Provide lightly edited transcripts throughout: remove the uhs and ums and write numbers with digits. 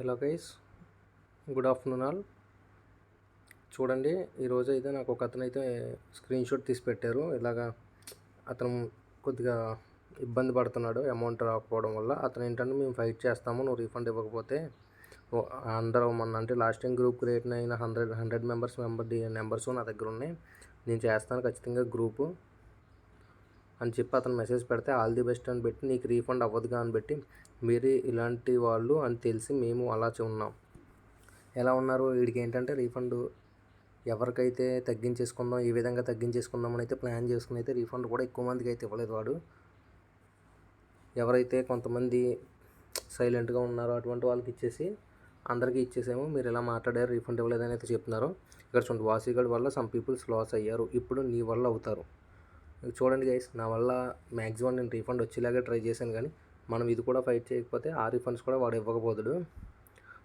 Hello guys, good afternoon all. చూడండి, ఈరోజు అయితే నాకు ఒక అతను అయితే స్క్రీన్ షాట్ తీసి పెట్టారు. ఇలాగా అతను కొద్దిగా ఇబ్బంది పడుతున్నాడు అమౌంట్ రాకపోవడం వల్ల. అతను ఏంటంటే, మేము ఫైట్ చేస్తాము, నువ్వు రీఫండ్ ఇవ్వకపోతే అందరూ అంటే లాస్ట్ టైం గ్రూప్ క్రియేట్ అయిన 100 మెంబర్స్ నెంబర్స్ నా దగ్గర ఉన్నాయి, నేను చేస్తాను ఖచ్చితంగా గ్రూపు అని చెప్పి అతను మెసేజ్ పెడితే, ఆల్ ది బెస్ట్ అని పెట్టి, నీకు రీఫండ్ అవ్వదుగా అని పెట్టి, మీరు ఇలాంటి వాళ్ళు అని తెలిసి మేము అలా ఉన్నాం. ఎలా ఉన్నారు, వీడికి ఏంటంటే రీఫండ్ ఎవరికైతే తగ్గించేసుకుందాం, ఏ విధంగా తగ్గించేసుకుందాం అని అయితే ప్లాన్ చేసుకుని అయితే రీఫండ్ కూడా ఎక్కువ మందికి అయితే ఇవ్వలేదు వాడు. ఎవరైతే కొంతమంది సైలెంట్గా ఉన్నారో అటువంటి వాళ్ళకి ఇచ్చేసి అందరికీ ఇచ్చేసాము, మీరు ఇలా మాట్లాడారు రీఫండ్ ఇవ్వలేదని అయితే చెప్తున్నారు. ఇక్కడ చూడండి, వాసీగడ్ వల్ల సమ్ పీపుల్స్ లాస్ అయ్యారు, ఇప్పుడు నీ వల్ల అవుతారు. చూడండి గైస్, నా వల్ల మ్యాక్సిమం నేను రీఫండ్ వచ్చేలాగే ట్రై చేశాను, కానీ మనం ఇది కూడా ఫైట్ చేయకపోతే ఆ రీఫండ్స్ కూడా వాడు ఇవ్వకపోతాడు.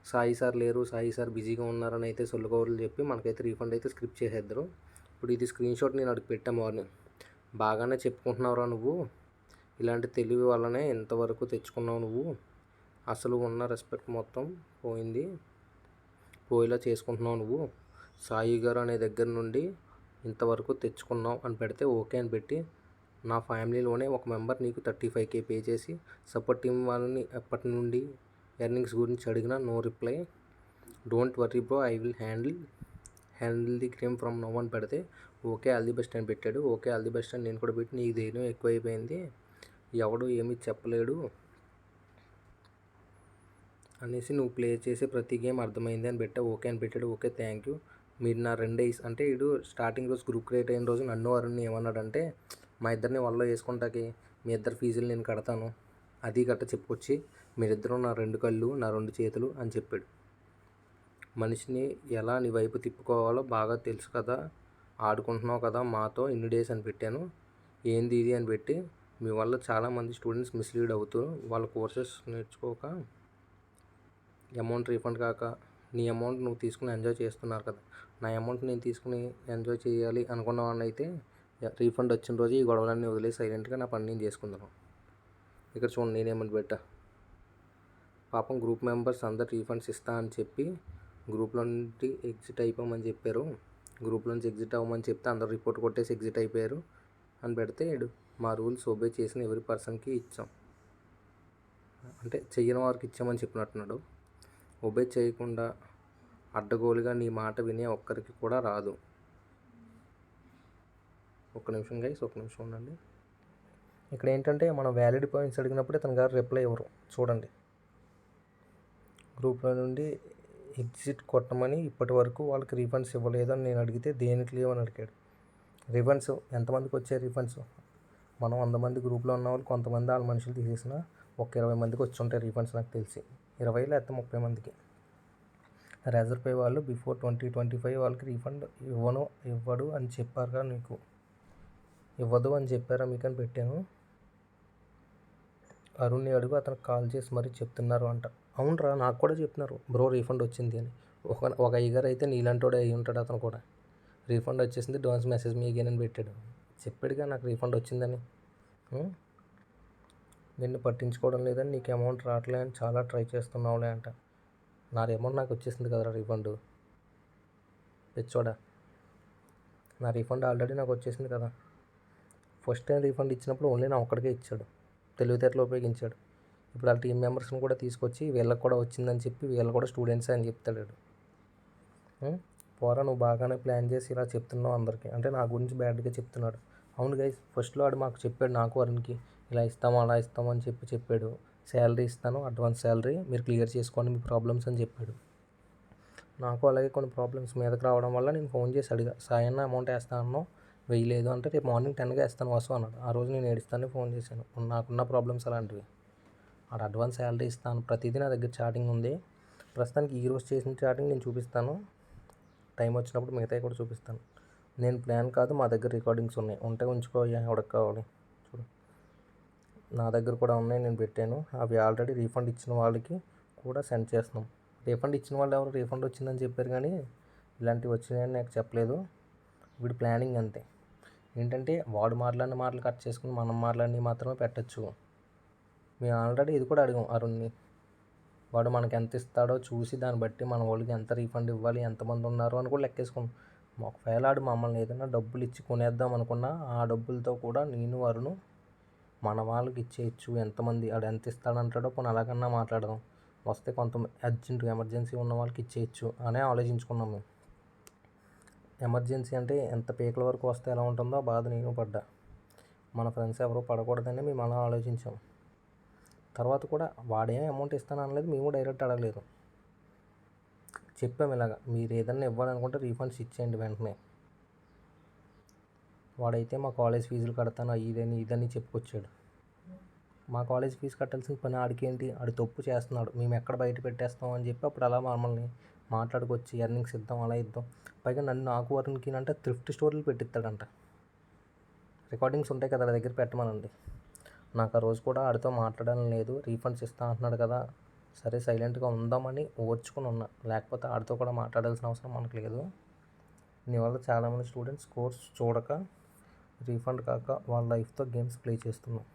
సాయి సార్ లేరు, సాయి సార్ బిజీగా ఉన్నారని అయితే సొల్లుకౌరులు చెప్పి మనకైతే రీఫండ్ అయితే స్క్రిప్ట్ చేసేద్దరు. ఇప్పుడు ఇది స్క్రీన్ షాట్ నేను అడిగి పెట్టాను మార్నింగ్. బాగానే చెప్పుకుంటున్నావురా నువ్వు, ఇలాంటి తెలివి వల్లనే ఇంతవరకు తెచ్చుకున్నావు నువ్వు, అసలు ఉన్న రెస్పెక్ట్ మొత్తం పోయేలా చేసుకుంటున్నావు నువ్వు, సాయి గారు అనే దగ్గర నుండి ఇంతవరకు తెచ్చుకున్నావు అని పెడితే ఓకే అని పెట్టి, నా ఫ్యామిలీలోనే ఒక మెంబర్ నీకు 35K పే చేసి సపోర్ట్ టీం వాళ్ళని ఎప్పటి నుండి ఎర్నింగ్స్ గురించి అడిగినా no reply, don't worry bro, I will handle the crime from now అని పెడితే ఓకే ఆల్ ది బెస్ట్ అని పెట్టాడు. ఓకే ఆల్ ది బెస్ట్ అని నేను కూడా పెట్టి, నీకు ధైర్యం ఎక్కువైపోయింది, ఎవడు ఏమీ చెప్పలేడు అనేసి నువ్వు ప్లే చేసే ప్రతి గేమ్ అర్థమైంది అని పెట్టా. ఓకే అని పెట్టాడు. ఓకే థ్యాంక్ యూ, మీరు నా 2 డేస్ అంటే వీడు స్టార్టింగ్ రోజు గ్రూప్ క్రియేట్ అయిన రోజు నన్ను అరుణ్ని ఏమన్నాడంటే, మా ఇద్దరిని వాళ్ళలో వేసుకుంటాకి మీ ఇద్దరు ఫీజులు నేను కడతాను అది గట్ట చెప్పుకొచ్చి, మీరిద్దరూ నా 2 కళ్ళు నా 2 చేతులు అని చెప్పాడు. మనిషిని ఎలా నీ వైపు తిప్పుకోవాలో బాగా తెలుసు కదా, ఆడుకుంటున్నావు కదా మాతో ఇన్ని డేస్ అని పెట్టాను. ఏంది ఇది అని పెట్టి, మీ వల్ల చాలామంది స్టూడెంట్స్ మిస్లీడ్ అవుతూ వాళ్ళ కోర్సెస్ నేర్చుకోక అమౌంట్ రీఫండ్ కాక నీ అమౌంట్ నువ్వు తీసుకుని ఎంజాయ్ చేస్తున్నారు కదా, నా అమౌంట్ నేను తీసుకుని ఎంజాయ్ చేయాలి అనుకున్న వాడిని అయితే రీఫండ్ వచ్చిన రోజు ఈ గొడవలన్నీ వదిలేసి సైలెంట్గా నా పని నేను చేసుకుందాను. ఇక్కడ చూడండి, నేనేమని పెట్టా, పాపం గ్రూప్ మెంబర్స్ అందరు రీఫండ్స్ ఇస్తా అని చెప్పి గ్రూప్లో నుండి ఎగ్జిట్ అయిపోమని చెప్పారు, గ్రూప్లో నుంచి ఎగ్జిట్ అవ్వమని చెప్తే అందరు రిపోర్ట్ కొట్టేసి ఎగ్జిట్ అయిపోయారు అని పెడితే, మా రూల్స్ ఒబే చేసిన ఎవరి పర్సన్కి ఇచ్చాం అంటే చెయ్యని వారికి ఇచ్చామని చెప్పినట్టున్నాడు. ఒబే చేయకుండా అడ్డగోలుగా నీ మాట వినే ఒక్కరికి కూడా రాదు. ఒక్క నిమిషం గైస్, ఒక్క నిమిషం ఉండండి. ఇక్కడ ఏంటంటే మనం వ్యాలిడ్ పాయింట్స్ అడిగినప్పుడే తన గారు రిప్లై ఇవ్వరు. చూడండి, గ్రూప్లో నుండి ఎగ్జిట్ కొట్టమని ఇప్పటి వరకు వాళ్ళకి రీఫండ్స్ ఇవ్వలేదు అని నేను అడిగితే దేనికి లేవు అని అడిగాడు. రీఫండ్స్ ఎంతమందికి వచ్చాయి రీఫండ్స్? మనం 100 మంది గ్రూప్లో ఉన్న వాళ్ళు కొంతమంది వాళ్ళ మనుషులు తీసేసిన ఒక 20 మందికి వచ్చి ఉంటాయి రీఫండ్స్ నాకు తెలిసి, 20 లేకపోతే 30 మందికి. రిజర్వ్ పే వాళ్ళు బిఫోర్ 2025 వాళ్ళకి రీఫండ్ ఇవ్వడు అని చెప్పారుగా, నీకు ఇవ్వదు అని చెప్పారా మీకు అని పెట్టాను. అరుణ్ని అడుగు, అతనికి కాల్ చేసి మరీ చెప్తున్నారు అంట. అవునరా, నాకు కూడా చెప్తున్నారు బ్రో రీఫండ్ వచ్చింది అని. ఒక అయ్యగారు అయితే నీలాంటోడే అయి ఉంటాడు, అతను కూడా రీఫండ్ వచ్చేసింది, డోంట్స్ మెసేజ్ మీ అగైన్ అని పెట్టాడు. చెప్పాడుగా నాకు రీఫండ్ వచ్చిందని. నిన్ను పట్టించుకోవడం లేదని, నీకు అమౌంట్ రావట్లే అని చాలా ట్రై చేస్తున్నావులే అంట. నా అమౌంట్ నాకు వచ్చేసింది కదరా రీఫండ్, తెచ్చోడా, నా రీఫండ్ ఆల్రెడీ నాకు వచ్చేసింది కదా. ఫస్ట్ టైం రీఫండ్ ఇచ్చినప్పుడు ఓన్లీ నా ఒక్కడికే ఇచ్చాడు, తెలివితేటలు ఉపయోగించాడు. ఇప్పుడు వాళ్ళ టీం మెంబర్స్ని కూడా తీసుకొచ్చి వీళ్ళకి కూడా వచ్చిందని చెప్పి వీళ్ళు కూడా స్టూడెంట్సే అని చెప్తాడు. పోరా, నువ్వు బాగానే ప్లాన్ చేసి ఇలా చెప్తున్నావు అందరికీ, అంటే నా గురించి బ్యాడ్గా చెప్తున్నాడు. అవును గైస్, ఫస్ట్లో వాడు మాకు చెప్పాడు, నాకు అరుణ్కి ఇలా ఇస్తాము అలా ఇస్తాము అని చెప్పాడు. శాలరీ ఇస్తాను, అడ్వాన్స్ శాలరీ మీరు క్లియర్ చేసుకోండి మీ ప్రాబ్లమ్స్ అని చెప్పాడు. నాకు అలాగే కొన్ని ప్రాబ్లమ్స్ మీదకి రావడం వల్ల నేను ఫోన్ చేసి అడిగా, సాయన్న అమౌంట్ వేస్తా అన్నావు వేయలేదు అంటే, రేపు మార్నింగ్ 10గా వేస్తాను వసు అన్నాడు. ఆ రోజు నేను ఏడుస్తానే ఫోన్ చేశాను, నాకున్న ప్రాబ్లమ్స్ అలాంటివి. ఆడ అడ్వాన్స్ శాలరీ ఇస్తాను, ప్రతిదీ నా దగ్గర చాటింగ్ ఉంది. ప్రస్తుతానికి ఈరోజు చేసిన చాటింగ్ నేను చూపిస్తాను, టైం వచ్చినప్పుడు మిగతాయి కూడా చూపిస్తాను. నేను ప్లాన్ కాదు, మా దగ్గర రికార్డింగ్స్ ఉన్నాయి, ఉంటే ఉంచుకో, ఎవరికి కావాలి చూడు, నా దగ్గర కూడా ఉన్నాయి, నేను పెట్టాను. అవి ఆల్రెడీ రీఫండ్ ఇచ్చిన వాళ్ళకి కూడా సెండ్ చేస్తున్నాం. రీఫండ్ ఇచ్చిన వాళ్ళు ఎవరు రీఫండ్ వచ్చిందని చెప్పారు, కానీ ఇలాంటివి వచ్చినాయని నాకు చెప్పలేదు. వీడి ప్లానింగ్ అంతే. ఏంటంటే వాడు మాట్లాడిన మాటలు కట్ చేసుకుని మనం మాట్లాడినవి మాత్రమే పెట్టచ్చు. మేము ఆల్రెడీ ఇది కూడా అడిగాం అరుణ్ని, వాడు మనకి ఎంత ఇస్తాడో చూసి దాన్ని బట్టి మన వాళ్ళకి ఎంత రీఫండ్ ఇవ్వాలి, ఎంతమంది ఉన్నారు అని కూడా లెక్కేసుకున్నాం. ఒకవేళ ఆడు మమ్మల్ని ఏదైనా డబ్బులు ఇచ్చి కొనేద్దాం అనుకున్నా ఆ డబ్బులతో కూడా నేను వరుణ్ మన వాళ్ళకి ఇచ్చేయచ్చు. ఎంతమంది ఆడు ఎంత ఇస్తాడంటాడో పోనీ అలాగన్నా మాట్లాడదాం, వస్తే కొంత అర్జెంట్ ఎమర్జెన్సీ ఉన్న వాళ్ళకి ఇచ్చేయచ్చు అనే ఆలోచించుకున్నాం మేము. ఎమర్జెన్సీ అంటే ఎంత పీకల వరకు వస్తే ఎలా ఉంటుందో బాధ నేను పడ్డా. మన ఫ్రెండ్స్ ఎవరో పడకూడదని మేము అలా ఆలోచించాం. తర్వాత కూడా వాడేం అమౌంట్ ఇస్తాను అనలేదు, మేము డైరెక్ట్ అడగలేదు. చెప్పాము ఇలాగ మీరు ఏదన్నా ఇవ్వాలనుకుంటే రీఫండ్స్ ఇచ్చేయండి వెంటనే. వాడైతే మా కాలేజ్ ఫీజులు కడతాను ఇదని చెప్పుకొచ్చాడు. మా కాలేజ్ ఫీజు కట్టాల్సిన పని ఆడికేంటి, ఆడు తప్పు చేస్తున్నాడు, మేము ఎక్కడ బయట పెట్టేస్తాం అని చెప్పి అప్పుడు అలా మమ్మల్ని మాట్లాడుకొచ్చి ఎర్నింగ్స్ ఇద్దాం అలా ఇద్దాం. పైగా నాకు వరుణ్కి అంటే థ్రిఫ్ట్ స్టోర్లు పెట్టిస్తాడంట. రికార్డింగ్స్ ఉంటాయి కదా దగ్గర పెట్టమనండి. నాకు ఆ రోజు కూడా ఆడితో మాట్లాడాలని లేదు, రీఫండ్స్ ఇస్తా అంటున్నాడు కదా, సరే సైలెంట్గా ఉందామని ఓర్చుకుని ఉన్నా. లేకపోతే ఆడితో కూడా మాట్లాడాల్సిన అవసరం మనకు లేదు. నీ వల్ల చాలామంది స్టూడెంట్స్ కోర్స్ చూడక రీఫండ్ కాక వాళ్ళ లైఫ్తో గేమ్స్ ప్లే చేస్తున్నావు.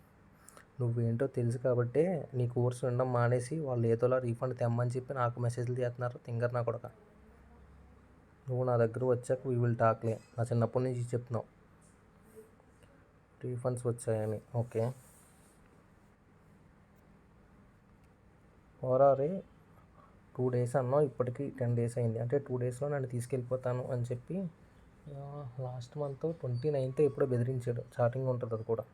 నువ్వేంటో తెలుసు కాబట్టే నీ కోర్స్ వినడం మానేసి వాళ్ళు ఏదోలా రీఫండ్ తెమ్మని చెప్పి నాకు మెసేజ్లు చేస్తున్నారు. తింగర్ నా కొడక. నువ్వు నా దగ్గర వచ్చాక వీ విల్ టాక్లే. నా చిన్నప్పటి నుంచి చెప్తున్నావు రీఫండ్స్ వచ్చాయని. ఓకే ఓరారే 2 days అన్నావు, ఇప్పటికి 10 days అయింది. అంటే 2 daysలో నన్ను తీసుకెళ్ళిపోతాను అని చెప్పి లాస్ట్ మంత్ 29th ఎప్పుడో బెదిరించాడు. చాటింగ్ ఉంటుంది అది కూడా.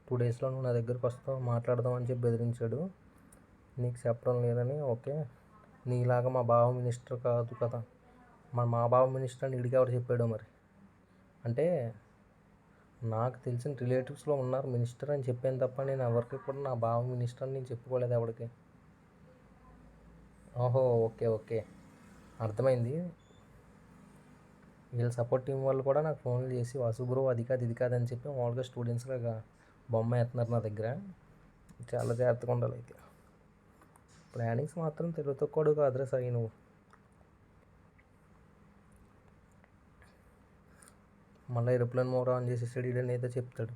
2 daysలో నువ్వు నా దగ్గరికి వస్తావు మాట్లాడదాం అని చెప్పి బెదిరించాడు. నీకు చెప్పడం లేదని. ఓకే నీలాగా మా బావ మినిస్టర్ కాదు కదా, మా బావ మినిస్టర్ అని ఇడికి ఎవరు చెప్పాడో మరి. అంటే నాకు తెలిసిన రిలేటివ్స్లో ఉన్నారు మినిస్టర్ అని చెప్పాను తప్ప నేను ఎవరికి కూడా నా బావ మినిస్టర్ అని నేను చెప్పుకోలేదు ఎవరికి. ఓహో ఓకే ఓకే అర్థమైంది. వీళ్ళ సపోర్ట్ టీం వాళ్ళు కూడా నాకు ఫోన్లు చేసి వాసు బ్రో అది కాదు ఇది కాదని చెప్పి మామూలుగా స్టూడెంట్స్గా బొమ్మ వేస్తున్నారు నా దగ్గర. చాలా జాగ్రత్తగా ఉండాలి అయితే. ప్లానింగ్స్ మాత్రం తెలుగుతో కూడా కాదురా సాయి నువ్వు. మళ్ళీ ఏరోప్లేన్ మోడ్ ఆన్ చేసేసాడు ఇడని ఏదో చెప్తాడు.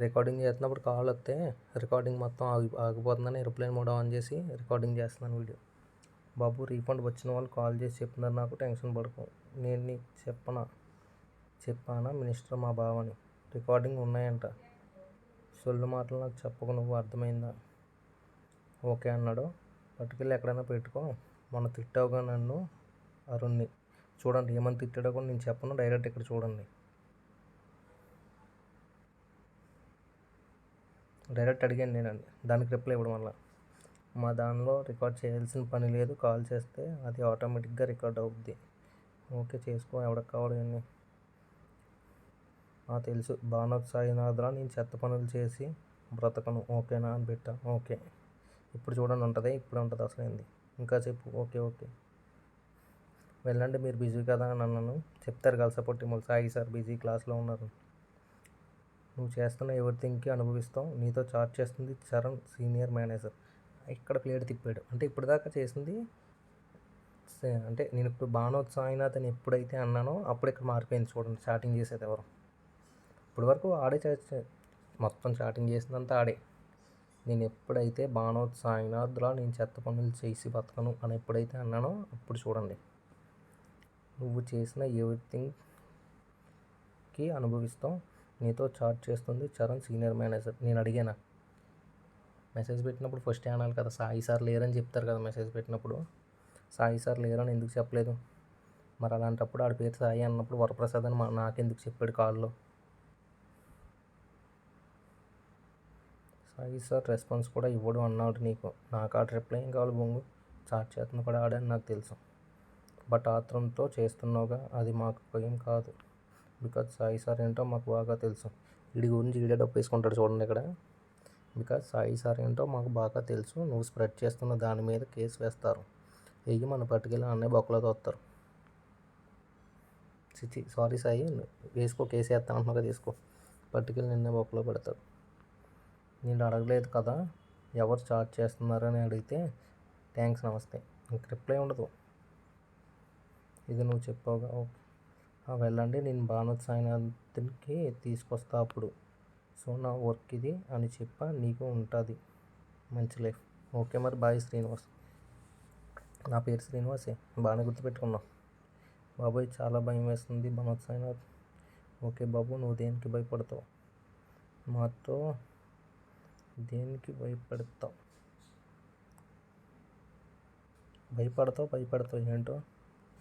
రికార్డింగ్ చేస్తున్నప్పుడు కాల్ వస్తే రికార్డింగ్ మొత్తం ఆగిపోతుందని ఏరోప్లేన్ మోడ్ ఆన్ చేసి రికార్డింగ్ చేస్తున్నాను వీడియో. బాబు రీఫండ్ వచ్చిన వాళ్ళు కాల్ చేసి చెప్తున్నారు నాకు, టెన్షన్ పడుకో. నేను నీకు చెప్పానా మినిస్టర్ మా బావని, రికార్డింగ్ ఉన్నాయంట. సొల్లు మాటలు నాకు చెప్పకు నువ్వు, అర్థమైందా. ఓకే అన్నాడు. పట్టుకెళ్ళి ఎక్కడైనా పెట్టుకో. మొన్న తిట్టావుగా నన్ను అరుణ్ని, చూడండి ఏమని తిట్టాడో కూడా నేను చెప్పను, డైరెక్ట్ ఇక్కడ చూడండి. డైరెక్ట్ అడిగాను నేనండి, దానికి రిప్లై ఇవ్వడం వల్ల. మా దానిలో రికార్డ్ చేయాల్సిన పని లేదు, కాల్ చేస్తే అది ఆటోమేటిక్గా రికార్డ్ అవుద్ది. ఓకే చేసుకో, ఎవరికి కావాలి. తెలుసు భానోత్ సాయినాథ్రా, నేను చెత్త పనులు చేసి బ్రతకను ఓకేనా అని పెట్టా. ఓకే ఇప్పుడు చూడండి ఉంటుంది, ఇప్పుడు ఉంటుంది అసలు ఏంది, ఇంకా చెప్పు. ఓకే ఓకే వెళ్ళండి మీరు బిజీ కదా అని అన్నాను. చెప్తారు కదా support team Sai sir busy క్లాస్లో ఉన్నారు. నువ్వు చేస్తున్న ఎవ్రీథింగ్కి అనుభవిస్తావు. నీతో చాట్ చేస్తుంది చరణ్ సీనియర్ మేనేజర్. ఇక్కడ ప్లేట్ తిప్పాడు. అంటే ఇప్పుడు దాకా చేసింది అంటే నేను ఇప్పుడు భానోత్ సాయినాథ్ అని ఎప్పుడైతే అన్నానో అప్పుడు ఇక్కడ మారిపోయింది. చూడండి చాటింగ్ చేసేది ఎవరు. ఇప్పటి వరకు ఆడే మొత్తం చాటింగ్ చేసిందంతా ఆడే. నేను ఎప్పుడైతే భానోత్ సాయినాథ్లా నేను చెత్త పనులు చేసి బతకను అని ఎప్పుడైతే అన్నానో అప్పుడు చూడండి. నువ్వు చేసిన ఎవ్రీథింగ్కి అనుభవిస్తావు. నీతో చాట్ చేస్తుంది చరణ్ సీనియర్ మేనేజర్. నేను అడిగానా మెసేజ్ పెట్టినప్పుడు ఫస్ట్ అనాలి కదా, సాయి సార్ లేరని చెప్తారు కదా మెసేజ్ పెట్టినప్పుడు. సాయి సార్ లేరని ఎందుకు చెప్పలేదు మరి? అలాంటప్పుడు ఆడి పేరు సాయి అన్నప్పుడు వరప్రసాద్ అని నాకెందుకు చెప్పాడు కాల్లో? సాయి సార్ రెస్పాన్స్ కూడా ఇవ్వడు అన్నాడు నీకు. నాకు ఆడ రిప్లై ఏం కావాలి బొంగు, చాట్ చేస్తున్న కూడా ఆడని నాకు తెలుసు. బట్ ఆత్రంతో చేస్తున్నావుగా, అది మాకు ఏం కాదు. బికాజ్ సాయి సార్ ఏంటో మాకు బాగా తెలుసు. వీడి గురించి వీడియో డబ్బు వేసుకుంటాడు చూడండి ఇక్కడ. బికాజ్ సాయి సార్ ఏంటో మాకు బాగా తెలుసు. నువ్వు స్ప్రెడ్ చేస్తున్న దాని మీద కేసు వేస్తారు, వెయ్యి మన పట్టుకెళ్ళి అన్నయ్య బొక్కలతో వస్తారు. సారీ సాయి, వేసుకో, కేసు వేస్తా అంటున్నావు కదా, తీసుకో, పట్టుకెళ్ళి నిన్నే బొక్కలో పెడతారు. నేను అడగలేదు కదా ఎవరు చార్జ్ చేస్తున్నారని అడిగితే థ్యాంక్స్ నమస్తే, ఇంక రిప్లై ఉండదు. ఇది నువ్వు చెప్పావుగా. ఓకే వెళ్ళండి, నేను భానోత్ సాయినాథ్కి తీసుకొస్తా అప్పుడు. సో నా వర్క్ ఇది అని చెప్పా, నీకు ఉంటుంది మంచి లైఫ్. ఓకే మరి బాయ్ శ్రీనివాస్. నా పేరు శ్రీనివాసే, బాగానే గుర్తుపెట్టుకున్నావు. బాబోయ్ చాలా భయం వేస్తుంది మనోజ్ సాయినాథ్. ఓకే బాబు, నువ్వు దేనికి భయపడతావు? మాతో దేనికి భయపడతావు? భయపడతావు ఏంటో.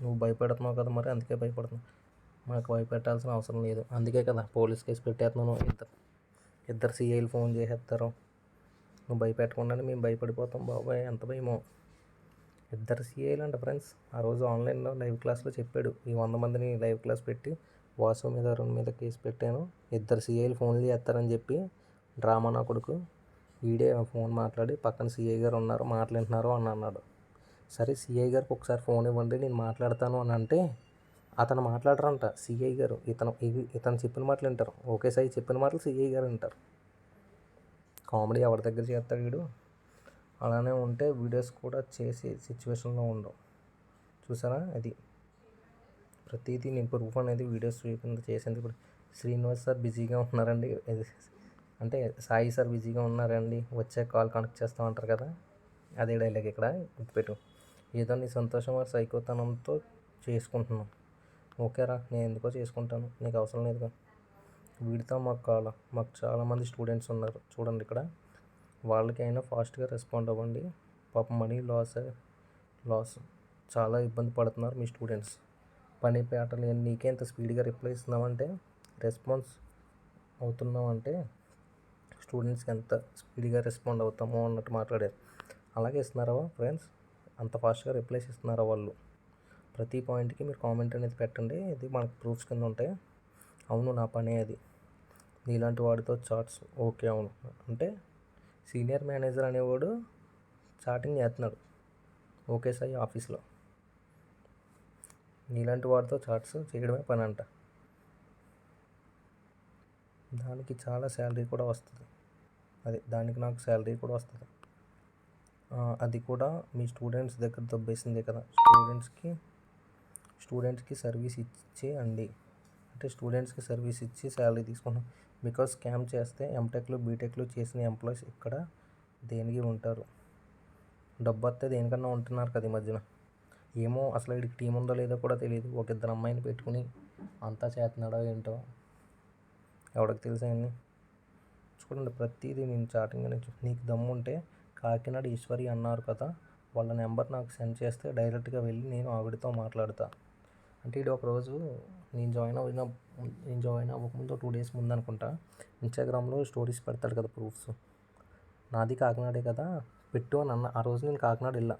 నువ్వు భయపెడుతున్నావు కదా, మరి అందుకే భయపడుతున్నావు. మాకు భయపెట్టాల్సిన అవసరం లేదు, అందుకే కదా పోలీస్ కేసు పెట్టేస్తున్నాను. ఇద్దరు సిఐలు ఫోన్ చేసేస్తారు. నువ్వు భయపెట్టకుండానే మేము భయపడిపోతాం. బాబాయ్ ఎంత భయమో. ఇద్దరు సిఐలు అంట ఫ్రెండ్స్. ఆ రోజు ఆన్లైన్లో లైవ్ క్లాస్లో చెప్పాడు, ఈ 100 మందిని లైవ్ క్లాస్ పెట్టి వాసు మీద అరుణ్ మీద కేసు పెట్టాను, ఇద్దరు సిఐలు ఫోన్లు చేస్తారని చెప్పి డ్రామా నా కొడుకు. వీడే ఫోన్ మాట్లాడి పక్కన సిఐ గారు ఉన్నారు మాట్లాడుతున్నారు అని అన్నాడు. సరే సిఐ గారికి ఒకసారి ఫోన్ ఇవ్వండి నేను మాట్లాడతాను అని అంటే అతను మాట్లాడరంట. సిఐ గారు ఇతను చెప్పిన మాటలు వింటారు. ఓకే సాయి చెప్పిన మాటలు సిఐ గారు వింటారు. కామెడీ ఎవరి దగ్గర చేస్తాడు వీడు. అలానే ఉంటే వీడియోస్ కూడా చేసే సిచ్యువేషన్లో ఉండవు. చూసారా, అది ప్రతిదీ నేను ప్రూఫ్ అనేది వీడియోస్ చేసింది. ఇప్పుడు శ్రీనివాస్ సార్ బిజీగా ఉన్నారండి, అంటే సాయి సార్ బిజీగా ఉన్నారండి, వచ్చే కాల్ కనెక్ట్ చేస్తామంటారు కదా, అదే డైలాగ్ ఇక్కడ గుర్తుపెట్టు. ఏదో నీ సంతోషం వారి సైకోతనంతో చేసుకుంటున్నాం. ఓకేరా, నేను ఎందుకో చేసుకుంటాను, నీకు అవసరం లేదుగా. వీడితో మాకు చాలామంది స్టూడెంట్స్ ఉన్నారు చూడండి ఇక్కడ. వాళ్ళకైనా ఫాస్ట్గా రెస్పాండ్ అవ్వండి. పాపం మనీ లాస్ చాలా ఇబ్బంది పడుతున్నారు మీ స్టూడెంట్స్. పని పేటలు నీకే ఎంత స్పీడ్గా రిప్లై ఇస్తున్నామంటే, రెస్పాన్స్ అవుతున్నామంటే స్టూడెంట్స్కి ఎంత స్పీడ్గా రెస్పాండ్ అవుతామో అన్నట్టు మాట్లాడారు. అలాగే ఇస్తున్నారా ఫ్రెండ్స్? అంత ఫాస్ట్గా రిప్లైస్ ఇస్తున్నారా వాళ్ళు? ప్రతి పాయింట్కి మీరు కామెంట్ అనేది పెట్టండి, ఇది మనకు ప్రూఫ్స్ కింద ఉంటాయి. అవును నా పనే అది, నీలాంటి వాడితో చాట్స్. ఓకే అవును అంటే సీనియర్ మేనేజర్ అనేవాడు చాటింగ్ చేస్తున్నాడు ఓకే సాయి ఆఫీస్లో. నీలాంటి వాడితో చాట్స్ చేయడమే పని అంట. దానికి చాలా శాలరీ కూడా వస్తుంది. దానికి నాకు శాలరీ కూడా వస్తుంది. అది కూడా మీ స్టూడెంట్స్ దగ్గర దొబ్బేసిందే కదా. స్టూడెంట్స్కి సర్వీస్ ఇచ్చే అండి, అంటే స్టూడెంట్స్కి సర్వీస్ ఇచ్చి శాలరీ తీసుకున్నాం. బికాస్ స్కామ్ చేస్తే ఎంటెక్లు బీటెక్లు చేసిన ఎంప్లాయీస్ ఇక్కడ దేనికి ఉంటారు? డబ్బు వస్తే దేనికన్నా ఉంటున్నారు కదా ఈ మధ్యన. ఏమో అసలు వీడికి టీం ఉందో లేదో కూడా తెలియదు. ఒక ఇద్దరు అమ్మాయిని పెట్టుకుని అంతా చేస్తున్నాడో ఏంటో, ఎవరికి తెలుసా అన్ని. చూడండి ప్రతిదీ నేను చాటింగ్ అనేది. నీకు దమ్ము ఉంటే కాకినాడ ఈశ్వరి అన్నారు కదా, వాళ్ళ నెంబర్ నాకు సెండ్ చేస్తే డైరెక్ట్గా వెళ్ళి నేను ఆవిడతో మాట్లాడతా. అంటే ఇది ఒకరోజు నేను జాయిన్ అవ్వకముందు 2 days ముందు అనుకుంటా, ఇన్స్టాగ్రామ్లో స్టోరీస్ పెడతాడు కదా ప్రూఫ్స్. నాది కాకినాడే కదా పెట్టు అని అన్న. ఆ రోజు నేను కాకినాడ వెళ్ళా.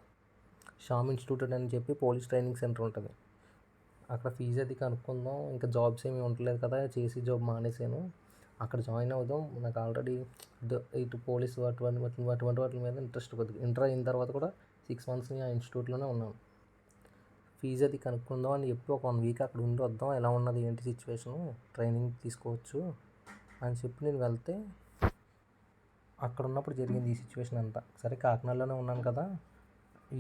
షామ్ ఇన్స్టిట్యూట్ అని చెప్పి పోలీస్ ట్రైనింగ్ సెంటర్ ఉంటుంది అక్కడ. ఫీజు అది కనుక్కుందాం, ఇంకా జాబ్స్ ఏమీ ఉండలేదు కదా, చేసి జాబ్ మానేసాను. అక్కడ జాయిన్ అవుదాం, నాకు ఆల్రెడీ ఇటు పోలీసు అటువంటి వాటి మీద ఇంట్రెస్ట్ కొద్దిగా. ఇంటర్ అయిన తర్వాత కూడా 6 months ఆ ఇన్స్టిట్యూట్లోనే ఉన్నాను. ఫీజు అది కనుక్కుందాం అని చెప్పి ఒక 1 week అక్కడ ఉండి వద్దాం, ఎలా ఉన్నది ఏంటి సిచ్యువేషను, ట్రైనింగ్ తీసుకోవచ్చు అని చెప్పి నేను వెళ్తే అక్కడ ఉన్నప్పుడు జరిగింది ఈ సిచ్యువేషన్ అంతా. సరే కాకినాడలోనే ఉన్నాను కదా,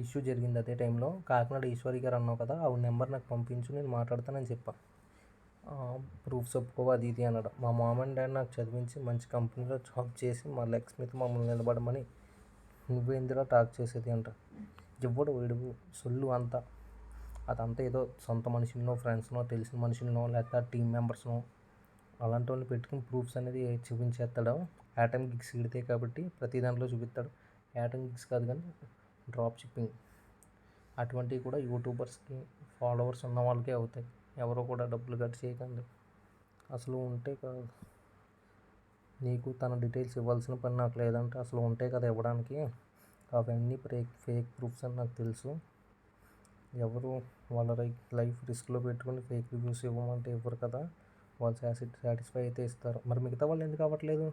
ఇష్యూ జరిగింది అదే టైంలో. కాకినాడ ఈశ్వరి గారు అన్నావు కదా, ఆవిడ నెంబర్ నాకు పంపించు నేను మాట్లాడతానని చెప్పా. ప్రూఫ్స్ ఒప్పుకోవా అది ఇది అన్నాడు. మా మామ్ అండ్ డాడీ నాకు చదివించి మంచి కంపెనీలో జాబ్ చేసి మా లెగ్స్ మీద మమ్మల్ని నిలబడమని నువ్వేందిరా టాక్ చేసేది అంట. ఇవ్వడు వీడు సొల్లు అంతా. అదంతా ఏదో సొంత మనుషులనో ఫ్రెండ్స్నో తెలిసిన మనుషులనో లేకపోతే టీం మెంబర్స్నో అలాంటి వాళ్ళు పెట్టుకుని ప్రూఫ్స్ అనేది చూపించేస్తాడు. యాటమ్ గిగ్స్ ఇడితే కాబట్టి ప్రతి దాంట్లో చూపిస్తాడు. యాటమ్ గిగ్స్ కాదు కానీ డ్రాప్ షిప్పింగ్ అటువంటివి కూడా యూట్యూబర్స్కి ఫాలోవర్స్ ఉన్న వాళ్ళకే అవుతాయి. ఎవరో కూడా డబ్బులు కట్ చేయకండి. అసలు ఉంటే కాదు, నీకు తన డీటెయిల్స్ ఇవ్వాల్సిన పని నాకు లేదంటే అసలు ఉంటే కదా ఇవ్వడానికి. అవన్నీ ఫేక్ ప్రూఫ్స్ అని నాకు తెలుసు. ఎవరు వాళ్ళ లైఫ్ రిస్క్లో పెట్టుకుని ఫేక్ రివ్యూస్ ఇవ్వమంటే ఇవ్వరు కదా. వాళ్ళు సాటిస్ఫై అయితే ఇస్తారు. మరి మిగతా వాళ్ళు ఎందుకు అవ్వట్లేదు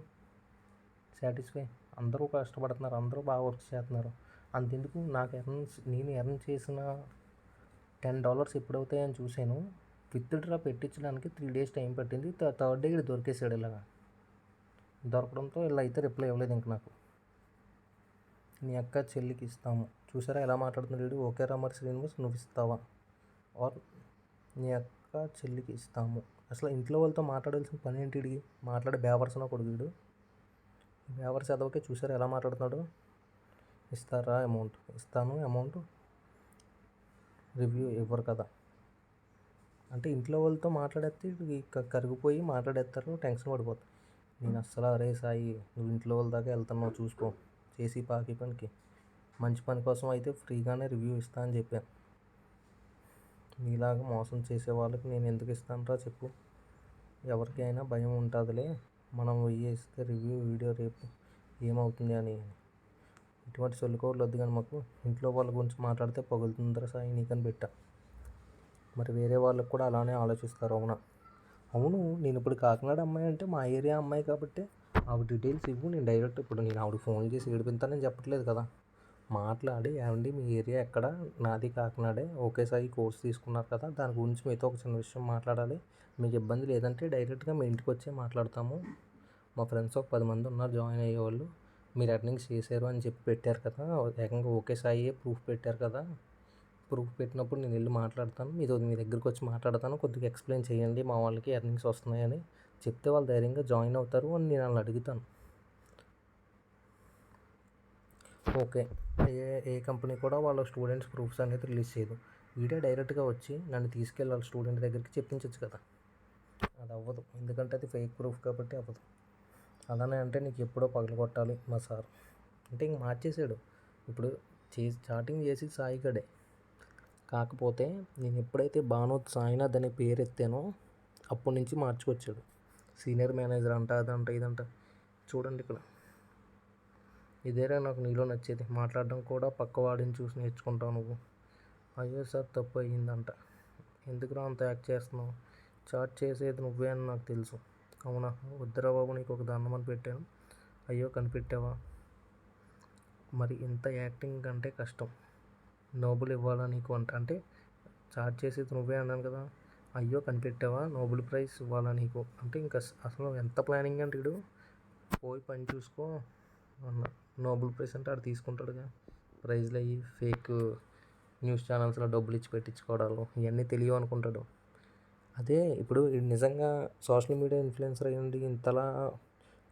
సాటిస్ఫై? అందరూ కష్టపడుతున్నారు, అందరూ బాగా వర్క్ చేస్తున్నారు. అంతెందుకు నేను ఎర్న్ చేసిన $10 ఎప్పుడవుతాయని చూశాను. విత్డ్రా పెట్టించడానికి 3 days టైం పట్టింది. థర్డ్ డే ఇక్కడ దొరికేసాడు. ఇలాగా దొరకడంతో ఇలా అయితే రిప్లై ఇవ్వలేదు ఇంక నాకు. నీ అక్క చెల్లికి ఇస్తాము. చూసారా ఎలా మాట్లాడుతున్నాడు వీడు. ఓకేరా మరి శ్రీనివాస్ నువ్వు ఇస్తావా? ఆర్ నీ అక్క చెల్లికి ఇస్తాము. అసలు ఇంట్లో వాళ్ళతో మాట్లాడాల్సిన పని ఏంటి వీడికి? మాట్లాడే బేవర్సన కొడుకు వీడు. బేవర్స్ చదవకే. చూసారా ఎలా మాట్లాడుతున్నాడు. ఇస్తారా అమౌంట్? ఇస్తాను అమౌంట్. రివ్యూ ఇవ్వరు కదా. అంటే ఇంట్లో వాళ్ళతో మాట్లాడేస్తే కరిగిపోయి మాట్లాడేస్తారు, టెన్షన్ పడిపోతారు. నేను అస్సలు అరే సాయి నువ్వు ఇంట్లో వాళ్ళ దాకా వెళ్తున్నావు చూసుకో, చేసి పాకి పనికి మంచి పని కోసం అయితే ఫ్రీగానే రివ్యూ ఇస్తా అని చెప్పాను. నీలాగా మోసం చేసే వాళ్ళకి నేను ఎందుకు ఇస్తానురా చెప్పు. ఎవరికైనా భయం ఉంటుందిలే, మనం ఇస్తే రివ్యూ వీడియో రేపు ఏమవుతుంది అని. ఇటువంటి సొల్లుకోళ్ళు వద్దు కానీ మాకు. ఇంట్లో వాళ్ళ గురించి మాట్లాడితే పగులుతుందిరా సాయి నీకని పెట్టా. మరి వేరే వాళ్ళకి కూడా అలానే ఆలోచిస్తారు. అవునా? అవును, నేను ఇప్పుడు కాకినాడ అమ్మాయి అంటే మా ఏరియా అమ్మాయి కాబట్టి ఆవిడ డీటెయిల్స్ ఇవ్వు, నేను డైరెక్ట్ ఇప్పుడు నేను ఆవిడ ఫోన్ చేసి ఏడిపిస్తానని చెప్పట్లేదు కదా. మాట్లాడి ఏమండి మీ ఏరియా ఎక్కడ, నాది కాకినాడే, ఓకే సాయి కోర్స్ తీసుకున్నారు కదా, దాని గురించి మీతో ఒక చిన్న విషయం మాట్లాడాలి, మీకు ఇబ్బంది లేదంటే డైరెక్ట్గా మీ ఇంటికి వచ్చే మాట్లాడతాము, మా ఫ్రెండ్స్ ఒక 10 మంది ఉన్నారు జాయిన్ అయ్యేవాళ్ళు, మీరు ఎర్నింగ్స్ చేశారు అని చెప్పి పెట్టారు కదా, ఏకంగా ఓకే సాయి ప్రూఫ్ పెట్టారు కదా, ప్రూఫ్ పెట్టినప్పుడు నేను వెళ్ళి మాట్లాడతాను, మీ దగ్గరికి వచ్చి మాట్లాడతాను, కొద్దిగా ఎక్స్ప్లెయిన్ చేయండి మా వాళ్ళకి ఎర్నింగ్స్ వస్తున్నాయని చెప్తే వాళ్ళు ధైర్యంగా జాయిన్ అవుతారు అని నేను వాళ్ళని అడుగుతాను. ఓకే, ఏ కంపెనీ కూడా వాళ్ళ స్టూడెంట్స్ ప్రూఫ్స్ అనేది రిలీజ్ చేయదు. వీడే డైరెక్ట్గా వచ్చి నన్ను తీసుకెళ్ళి వాళ్ళ స్టూడెంట్ దగ్గరికి చెప్పించవచ్చు కదా. అది అవ్వదు, ఎందుకంటే అది ఫేక్ ప్రూఫ్ కాబట్టి అవ్వదు. అలానే అంటే నీకు ఎప్పుడో పగలగొట్టాలి మా సార్ అంటే ఇంక మార్చేసాడు. ఇప్పుడు స్టార్టింగ్ చేసి సాయి గడే, కాకపోతే నేను ఎప్పుడైతే భానోత్ సాయినాథ్ అనే పేరు ఎత్తానో అప్పటి నుంచి మార్చుకొచ్చాడు. సీనియర్ మేనేజర్ అంట, అదంట ఇదంట. చూడండి ఇక్కడ, ఇదేరా నాకు నీలో నచ్చేది, మాట్లాడడం కూడా పక్కవాడిని చూసి నేర్చుకుంటావు నువ్వు. అయ్యో సార్ తప్పు అయ్యిందంట. ఎందుకురా అంత యాక్ట్ చేస్తున్నావు, చాట్ చేసేది నువ్వే అని నాకు తెలుసు. అవునా, వద్దురా బాబు నీకు ఒక దండం అని పెట్టాను. అయ్యో కనిపెట్టావా, మరి ఇంత యాక్టింగ్ అంటే కష్టం, నోబుల్ ఇవ్వాలా నీకు అంటే చార్జ్ చేసేది నువ్వే అన్నాను కదా, అయ్యో కనిపెట్టావా, నోబెల్ ప్రైజ్ ఇవ్వాలా నీకు అంటే ఇంకా అసలు ఎంత ప్లానింగ్ అంటే ఇడు పోయి పని చూసుకో అన్న. నోబెల్ ప్రైజ్ అంటే ఆడు తీసుకుంటాడుగా, ప్రైజ్లు అయ్యి ఫేక్ న్యూస్ ఛానల్స్లో డబ్బులు ఇచ్చి పెట్టించుకోవడాలు ఇవన్నీ తెలియవు అనుకుంటాడు. అదే ఇప్పుడు నిజంగా సోషల్ మీడియా ఇన్ఫ్లుయెన్సర్ అయ్యండి ఇంతలా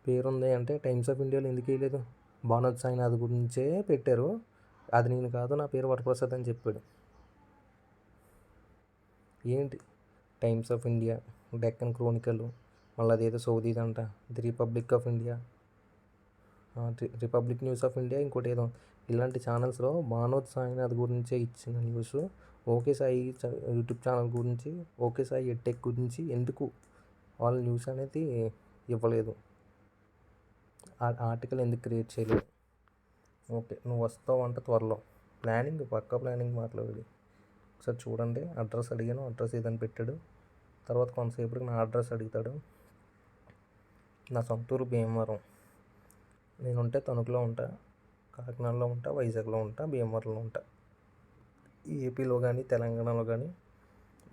పేరుంది అంటే టైమ్స్ ఆఫ్ ఇండియాలో ఎందుకు వేయలేదు. భానోత్ సాయినాథ్ గురించే పెట్టారు, అది నేను కాదు నా పేరు వరప్రసాద్ అని చెప్పాడు. ఏంటి Times of India, Deccan Chronicle, మళ్ళీ అదేదో సౌదీదంట the Republic of India, Republic News of India, ఇంకోటి ఏదో ఇలాంటి ఛానల్స్లో భానోత్ సాయినాథ్ గురించే ఇచ్చిన న్యూస్, ఓకే సాయి యూట్యూబ్ ఛానల్ గురించి, ఓకే సాయి ఎడ్టెక్ గురించి ఎందుకు వాళ్ళ న్యూస్ అనేది ఇవ్వలేదు, ఆర్టికల్ ఎందుకు క్రియేట్ చేయలేదు. ఓకే నువ్వు వస్తావు అంటే త్వరలో ప్లానింగ్, పక్కా ప్లానింగ్ మాట్లాడి ఒకసారి చూడండి. అడ్రస్ అడిగాను, అడ్రస్ ఏదని పెట్టాడు. తర్వాత కొంతసేపటికి నా అడ్రస్ అడుగుతాడు. నా సొంతూరు భీమవరం, నేనుంటే తణుకులో ఉంటా, కాకినాడలో ఉంటా, వైజాగ్లో ఉంటా, భీమవరంలో ఉంటా. ఏపీలో కానీ తెలంగాణలో కానీ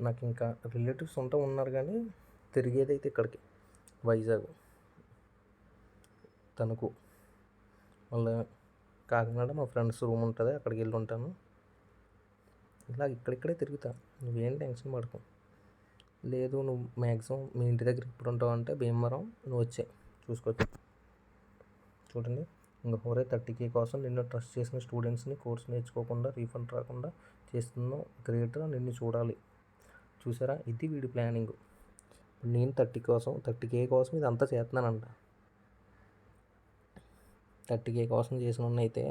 నాకు ఇంకా రిలేటివ్స్ ఉన్నారు కానీ తిరిగేదైతే ఇక్కడికి వైజాగ్, తణుకు, మళ్ళీ కాకినాడ మా ఫ్రెండ్స్ రూమ్ ఉంటుంది అక్కడికి వెళ్ళి ఉంటాను. ఇలా ఇక్కడిక్కడే తిరుగుతా, నువ్వేం టెన్షన్ పడకు. లేదు నువ్వు మ్యాక్సిమం మీ ఇంటి దగ్గర ఇప్పుడు ఉంటావు అంటే భీమవరం నువ్వు వచ్చే చూసుకోవచ్చు. చూడండి ఇంకా 30K కోసం నిన్ను ట్రస్ట్ చేసిన స్టూడెంట్స్ని కోర్స్ నేర్చుకోకుండా రీఫండ్ రాకుండా చేస్తున్నావు, గ్రేట్గా నిన్ను చూడాలి. చూసారా, ఇది వీడి ప్లానింగ్. నేను 30K కోసం ఇదంతా చేస్తున్నానంట. 30K కోసం చేసిన అయితే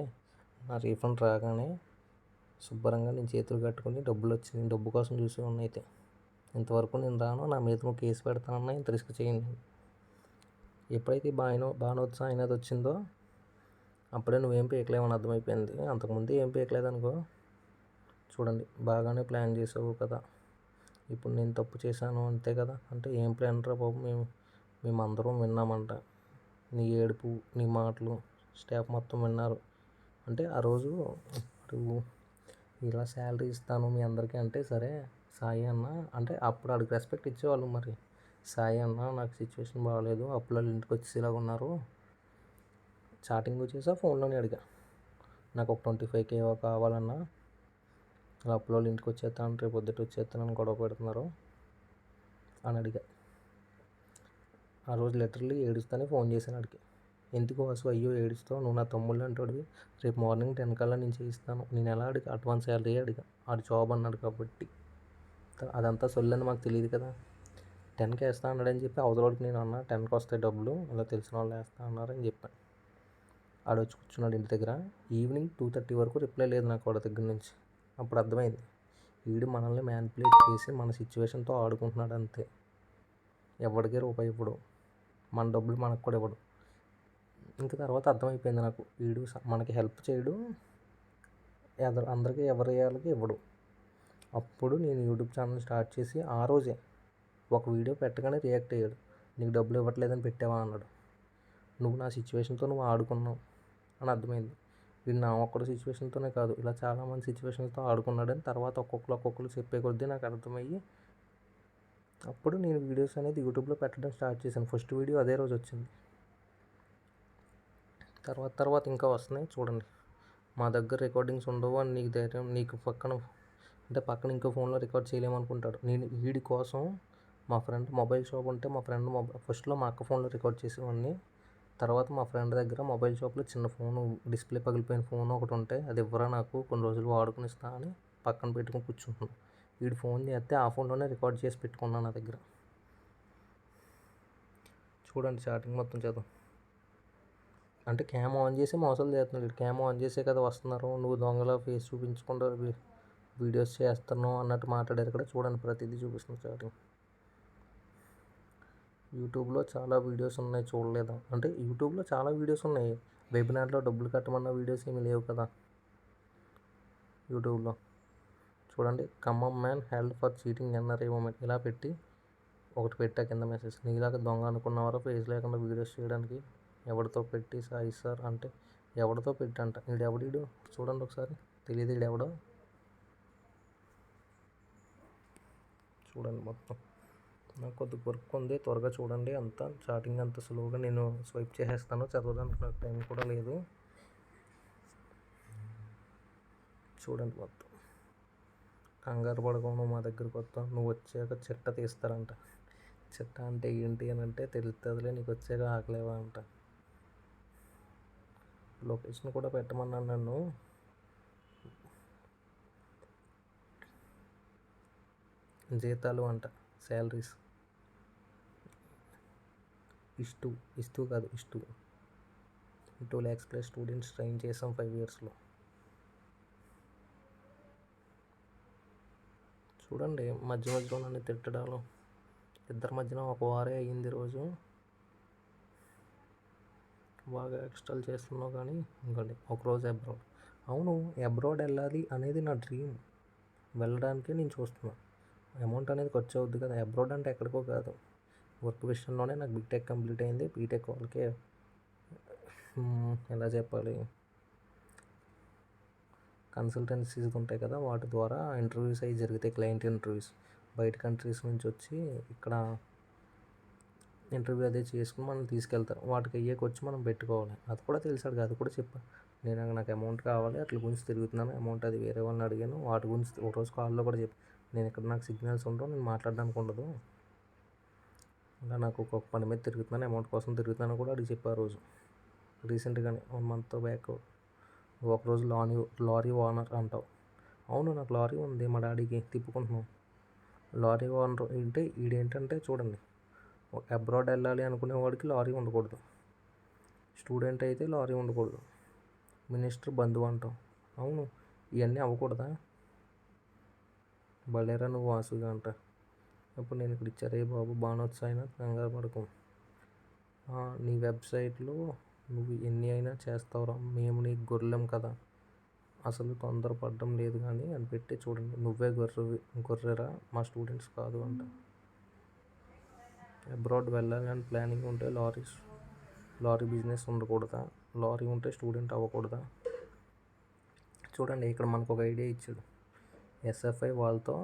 నా రీఫండ్ రాగానే శుభ్రంగా నేను చేతులు కట్టుకుని డబ్బులు వచ్చింది, డబ్బు కోసం చూసి అయితే ఇంతవరకు నేను రాను, నా మీద నువ్వు కేసు పెడతానన్నా ఇంత రిస్క్ చేయండి. ఎప్పుడైతే భానోత్ సాయినాథ్ వచ్చిందో అప్పుడే నువ్వేం పీకలేవని అర్థమైపోయింది. అంతకుముందు ఏం పీకలేదనుకో. చూడండి బాగానే ప్లాన్ చేసావు కదా, ఇప్పుడు నేను తప్పు చేశాను అంతే కదా అంటే ఏం ప్లాన్ రా బాబు, మేమందరం విన్నామంట, నీ ఏడుపు నీ మాటలు స్టాఫ్ మొత్తం విన్నారు. అంటే ఆ రోజు ఇలా శాలరీ ఇస్తాను మీ అందరికీ అంటే సరే సాయి అన్న అంటే అప్పుడు అడిగి రెస్పెక్ట్ ఇచ్చేవాళ్ళు. మరి సాయి అన్న నాకు సిచ్యువేషన్ బాగాలేదు, అప్పుల ఇంటికి వచ్చేలాగా ఉన్నారు, చాటింగ్ చేసా ఫోన్లోనే అడిగా, నాకు ఒక 25K కావాలన్నా, అలా అప్పుల ఇంటికి వచ్చేస్తాను రేపు పొద్దుట వచ్చేస్తానని గొడవ పెడుతున్నారు అని అడిగా. ఆ రోజు లిటరల్లీ ఏడుస్తానే ఫోన్ చేశాను అడిగి, ఎందుకు వాసు అయ్యో ఏడుస్తావు, నువ్వు నా తమ్ముళ్ళు అంటాడు. రేపు మార్నింగ్ 10 కల్లా నేను చేయిస్తాను. నేను ఎలా అడిగా, అడ్వాన్స్ శాలరీ అడిగా. ఆడు జాబ్ అన్నాడు కాబట్టి. అదంతా సొల్లని మాకు తెలియదు కదా. 10కి వేస్తా అన్నాడని చెప్పి అవతలవాడికి నేను అన్నా 10కి వస్తాయి డబ్బులు, అలా తెలిసిన వాళ్ళు వేస్తా అన్నారని చెప్పాను. ఆడు వచ్చి కూర్చున్నాడు ఇంటి దగ్గర. ఈవినింగ్ 2:30 వరకు రిప్లై లేదు నాకు వాడి దగ్గర నుంచి. అప్పుడు అర్థమైంది వీడు మనల్ని మ్యానిపులేట్ చేసి మన సిచ్యువేషన్తో ఆడుకుంటున్నాడు అంతే. ఎవడికే రూపాయి ఇవ్వడు, మన డబ్బులు మనకు కూడా ఇవ్వడు. ఇంకా తర్వాత అర్థమైపోయింది నాకు, వీడు మనకి హెల్ప్ చేయడు, అందరికీ ఎవరి వాళ్ళకి ఇవ్వడు. అప్పుడు నేను యూట్యూబ్ ఛానల్ స్టార్ట్ చేసి ఆ రోజే ఒక వీడియో పెట్టగానే రియాక్ట్ అయ్యాడు. నీకు డబ్బులు ఇవ్వట్లేదని పెట్టావా అన్నాడు. నువ్వు నా సిచ్యువేషన్తో నువ్వు ఆడుకున్నావు అని అర్థమైంది. వీడు నా ఒక్కడి సిచ్యువేషన్తోనే కాదు, ఇలా చాలామంది సిచ్యువేషన్స్తో ఆడుకున్నాడని తర్వాత ఒక్కొక్కరు చెప్పే కొద్దీ నాకు అర్థమయ్యి అప్పుడు నేను వీడియోస్ అనేది యూట్యూబ్లో పెట్టడం స్టార్ట్ చేశాను. ఫస్ట్ వీడియో అదే రోజు వచ్చింది. తర్వాత ఇంకా వస్తున్నాయి చూడండి. మా దగ్గర రికార్డింగ్స్ ఉండవు అని నీకు ధైర్యం, నీకు పక్కన ఇంకో ఫోన్లో రికార్డ్ చేయలేమనుకుంటాడు. నేను వీడి కోసం మా ఫ్రెండ్ మొబైల్ షాప్ ఉంటే మా ఫ్రెండ్ ఫస్ట్లో మా అక్క ఫోన్లో రికార్డ్ చేసేవాడిని. తర్వాత మా ఫ్రెండ్ దగ్గర మొబైల్ షాప్లో చిన్న ఫోను, డిస్ప్లే పగిలిపోయిన ఫోన్ ఒకటి ఉంటే అది ఇవ్వరా నాకు, కొన్ని రోజులు వాడుకుని ఇస్తా అని పక్కన పెట్టుకుని కూర్చుంటున్నాను. వీడు ఫోన్ చేస్తే ఆ ఫోన్లోనే రికార్డ్ చేసి పెట్టుకున్నాను నా దగ్గర. చూడండి చాటింగ్ మొత్తం చదువు. అంటే క్యామ్ ఆన్ చేసి మోసాలు చేస్తున్నాడు. క్యామ్ ఆన్ చేసే కదా వస్తున్నారు, నువ్వు దొంగల ఫేస్ చూపించకుండా వీడియోస్ చేస్తున్నావు అన్నట్టు మాట్లాడారు ఇక్కడ. చూడండి ప్రతిదీ చూపిస్తుంది చాటింగ్. యూట్యూబ్లో చాలా వీడియోస్ ఉన్నాయి చూడలేదా అంటే, యూట్యూబ్లో చాలా వీడియోస్ ఉన్నాయి. వెబినార్లో డబ్బులు కట్టమన్న వీడియోస్ ఏమీ లేవు కదా యూట్యూబ్లో. చూడండి, Khammam man held for cheating NRI women ఇలా పెట్టి ఒకటి పెట్టా కింద మెసేజ్. నీలాగా దొంగ అనుకున్నవారా ఫేస్ లేకుండా వీడియోస్ చేయడానికి, ఎవరితో పెట్టి సాయి సార్ అంటే ఎవరితో పెట్టంట. వీడెవడీడు చూడండి ఒకసారి, తెలియదు వీడెవడో. చూడండి మొత్తం. నాకు కొద్ది వర్క్ ఉంది, త్వరగా చూడండి. అంతా చాటింగ్ అంత స్లోగా నేను స్వైప్ చేసేస్తాను, చదవడానికి నాకు టైం కూడా లేదు. చూడండి మొత్తం. కంగారు పడకుండా మా దగ్గరకు వస్తాం, నువ్వు వచ్చాక చిట్ట తీస్తారంట. చిట్ట అంటే ఏంటి అని అంటే తెలుస్తుందిలే నీకు వచ్చాక, ఆకలేవా అంట. లొకేషన్ కూడా పెట్టమన్నాను నన్ను. జీతాలు అంట, శాలరీస్ ఇస్తూ కాదు 2 lakhs ప్లస్ స్టూడెంట్స్ ట్రైన్ చేసాం 5 yearsలో. చూడండి మధ్యలో నన్ను తిట్టడాలు, ఇద్దరి మధ్యన ఒక వారే అయ్యింది రోజు. బాగా ఎక్స్ట్రాలు చేస్తున్నావు కానీ ఇంకోటి ఒకరోజు అబ్రాడ్. అవును, అబ్రాడ్ వెళ్ళాలి అనేది నా డ్రీమ్, వెళ్ళడానికే నేను చూస్తున్నాను. అమౌంట్ అనేది ఖర్చు అవుద్ది కదా. అబ్రాడ్ అంటే ఎక్కడికో కాదు, వర్క్ విషయంలోనే నాకు బీటెక్ కంప్లీట్ అయింది. బీటెక్ వాళ్ళకే ఎలా చెప్పాలి, కన్సల్టెన్సీస్ ఉంటాయి కదా, వాటి ద్వారా ఇంటర్వ్యూస్ అవి జరుగుతాయి, క్లయింట్ ఇంటర్వ్యూస్. బయట కంట్రీస్ నుంచి వచ్చి ఇక్కడ ఇంటర్వ్యూ అదే చేసుకుని మనం తీసుకెళ్తారు. వాటికి అయ్యేకి వచ్చి మనం పెట్టుకోవాలి. అది కూడా తెలిసాడు, అది కూడా చెప్పాను నేను. నాకు అమౌంట్ కావాలి, అట్ల గురించి తిరుగుతున్నాను, అమౌంట్ అది వేరే వాళ్ళని అడిగాను. వాటి గురించి ఒకరోజు కాల్లో కూడా చెప్పి, నేను ఇక్కడ నాకు సిగ్నల్స్ ఉండవు, నేను మాట్లాడడానికి ఉండదు, ఇలా నాకు ఒక పని మీద తిరుగుతున్నాను, అమౌంట్ కోసం తిరుగుతున్నాను కూడా అడిగి చెప్పారు రోజు. రీసెంట్గానే 1 month బ్యాక్. ఒకరోజు లారీ ఓనర్ అంటావు. అవును, నాకు లారీ ఉంది, మా డాడీకి తిప్పుకుంటున్నాం. లారీ ఓనర్ అంటే ఈడేంటంటే చూడండి, అబ్రాడ్ వెళ్ళాలి అనుకునేవాడికి లారీ ఉండకూడదు, స్టూడెంట్ అయితే లారీ ఉండకూడదు, మినిస్టర్ బంధువు అంటాం. అవును, ఇవన్నీ అవ్వకూడదా? బలేరా నువ్వు వాసుగా అంట. ఇప్పుడు నేను ఇక్కడ ఇచ్చారే బాబు బాణోత్సాయినా, కంగారు పడకు, నీ వెబ్సైట్లో నువ్వు ఎన్ని అయినా చేస్తావురా, మేము నీకు గొర్రెలం కదా, అసలు తొందరపడడం లేదు కానీ అని పెట్టి చూడండి. నువ్వే గొర్రెరా, మా స్టూడెంట్స్ కాదు అంట. అబ్రాడ్ వెళ్ళాలి అని ప్లానింగ్ ఉంటే లారీ బిజినెస్ ఉండకూడదా, లారీ ఉంటే స్టూడెంట్ అవ్వకూడదా? చూడండి ఇక్కడ మనకు ఒక ఐడియా ఇచ్చాడు. ఎస్ఎఫ్ఐ వాళ్ళతో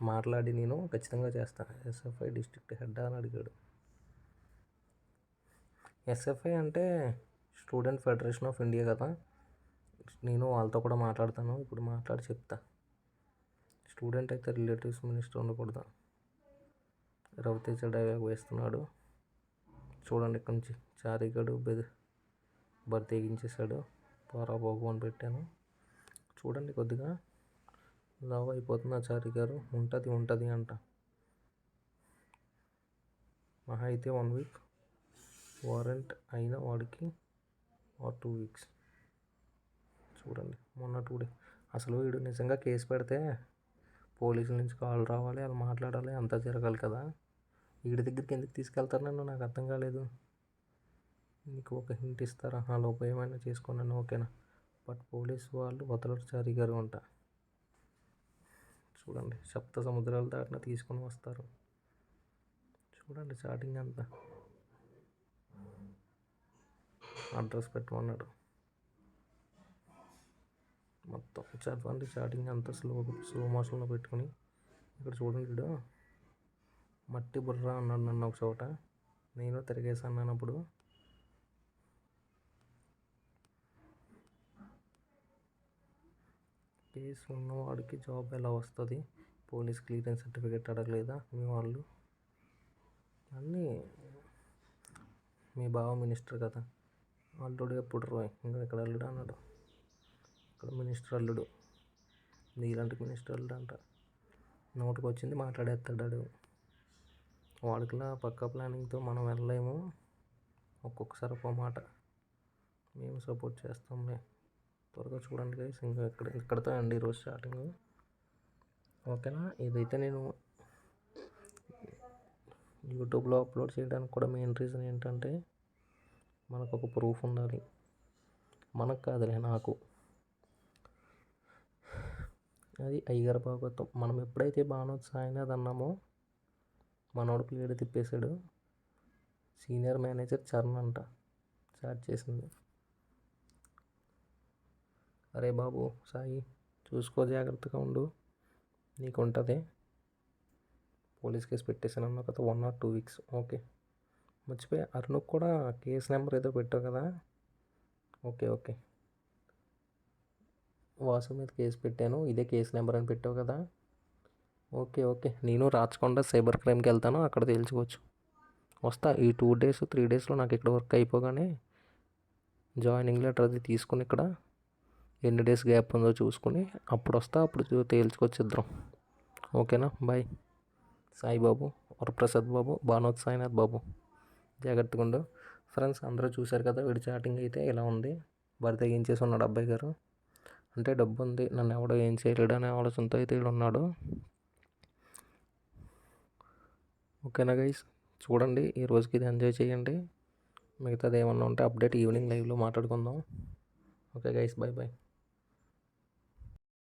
మాట్లాడి నేను ఖచ్చితంగా చేస్తాను. ఎస్ఎఫ్ఐ డిస్ట్రిక్ట్ హెడ్ అని అడిగాడు. ఎస్ఎఫ్ఐ అంటే స్టూడెంట్ ఫెడరేషన్ ఆఫ్ ఇండియా కదా, నేను వాళ్ళతో కూడా మాట్లాడతాను, ఇప్పుడు మాట్లాడి చెప్తా. స్టూడెంట్ అయితే రిలేటివ్స్ మినిస్టర్ ఉండకూడదా? రవితేజ డైలాగ్ వేస్తున్నాడు చూడండి. ఇక్కడి నుంచి చారీగడు బరి తెగించేశాడు. పోరా బాబు అని పెట్టాను. చూడండి కొద్దిగా లవ్ అయిపోతుంది చారి గారు. ఉంటుంది అంట. మహా అయితే 1 వీక్ వారెంట్ అయిన వాడికి 2 వీక్స్. చూడండి మొన్న 2 డేస్. అసలు వీడు నిజంగా కేసు పెడితే పోలీసుల నుంచి కాల్ రావాలి, వాళ్ళు మాట్లాడాలి, అంతా జరగాలి కదా. వీడి దగ్గరికి ఎందుకు తీసుకెళ్తారు నన్ను, నాకు అర్థం కాలేదు. నీకు ఒక హింట్ ఇస్తారా, ఆ లోపు ఏమైనా చేసుకున్నాను ఓకేనా, బట్ పోలీసు వాళ్ళు వదలరు చారి గారు అంట. చూడండి సప్త సముద్రాలు దాటిన తీసుకొని వస్తారు. చూడండి చాటింగ్ అంతా. అడ్రస్ పెట్టమన్నాడు. మొత్తం చదవండి చాటింగ్ అంతా స్లో మోషన్లో పెట్టుకుని. ఇక్కడ చూడండి వీడు మట్టి బుర్ర అన్నాడు నన్ను ఒక చోట. నేను తిరిగేసాను అన్నప్పుడు. కేసు ఉన్నవాడికి జాబ్ ఎలా వస్తుంది, పోలీస్ క్లియరెన్స్ సర్టిఫికేట్ అడగలేదా మీ వాళ్ళు. అన్నీ మీ బావ మినిస్టర్ కదా, అల్లుడు ఎప్పుడు ఇంకా ఇక్కడ అల్లుడు అన్నాడు. ఇక్కడ మినిస్టర్ అల్లుడు, నీలాంటి మినిస్టర్ అల్లుడు అంట. నోటికి వచ్చింది మాట్లాడేస్తాడు. వాడికిలా పక్కా ప్లానింగ్తో మనం వెళ్ళలేము. ఒక్కొక్కసారి ఒక మాట. మేము సపోర్ట్ చేస్తాంలే. త్వరగా చూడండి గైస్. ఇంకా ఇక్కడతో అండి ఈరోజు స్టార్టింగ్. ఓకేనా. ఇదైతే నేను యూట్యూబ్లో అప్లోడ్ చేయడానికి కూడా మెయిన్ రీజన్ ఏంటంటే మనకు ఒక ప్రూఫ్ ఉండాలి. మనకు కాదులే, నాకు. అది అయ్యగారి భాగవతం. మనం ఎప్పుడైతే బానోత్ సాయినాథ్ అన్నామో మనోడు ప్లేట్ తిప్పేశాడు. సీనియర్ మేనేజర్ చరణ్ అంట చాట్ చేసింది. అరే బాబు సాయి, చూసుకో, జాగ్రత్తగా ఉండు, నీకు ఉంటుంది. పోలీస్ కేసు పెట్టేసాను అన్నావు కదా, 1 or 2 వీక్స్. ఓకే. మర్చిపోయా, అరుణ్కి కూడా కేసు నెంబర్ ఏదో పెట్టావు కదా. ఓకే. వాసు మీద కేసు పెట్టాను, ఇదే కేసు నెంబర్ అని పెట్టావు కదా. ఓకే. నేను రాచకొండ సైబర్ క్రైమ్కి వెళ్తాను, అక్కడ తేల్చుకోవచ్చు. వస్తా ఈ 2 days 3 daysలో. నాకు ఇక్కడ వర్క్ అయిపోగానే జాయినింగ్ లెటర్ అది తీసుకుని ఇక్కడ ఎన్ని డేస్ గ్యాప్ ఉందో చూసుకుని అప్పుడు వస్తా. అప్పుడు తేల్చుకోవచ్చు ఇద్దరం. ఓకేనా. బాయ్. సాయిబాబు, వరప్రసాద్ బాబు, బానోత్ సాయినాథ్ బాబు, జాగ్రత్తగా ఉండు. ఫ్రెండ్స్ అందరూ చూశారు కదా, వీడి చాటింగ్ అయితే ఇలా ఉంది. బరి తెగించేసి ఉన్నాడు అబ్బాయి గారు. అంటే డబ్బు ఉంది, నన్ను ఎవడో ఏం చేయలేడు అనే ఆలోచనతో అయితే వీడు ఉన్నాడు. ఓకేనా గైస్, చూడండి ఈ రోజుకి ఇది ఎంజాయ్ చేయండి. మిగతాది ఏమన్నా ఉంటే అప్డేట్ ఈవినింగ్ లైవ్లో మాట్లాడుకుందాం. Okay guys, bye.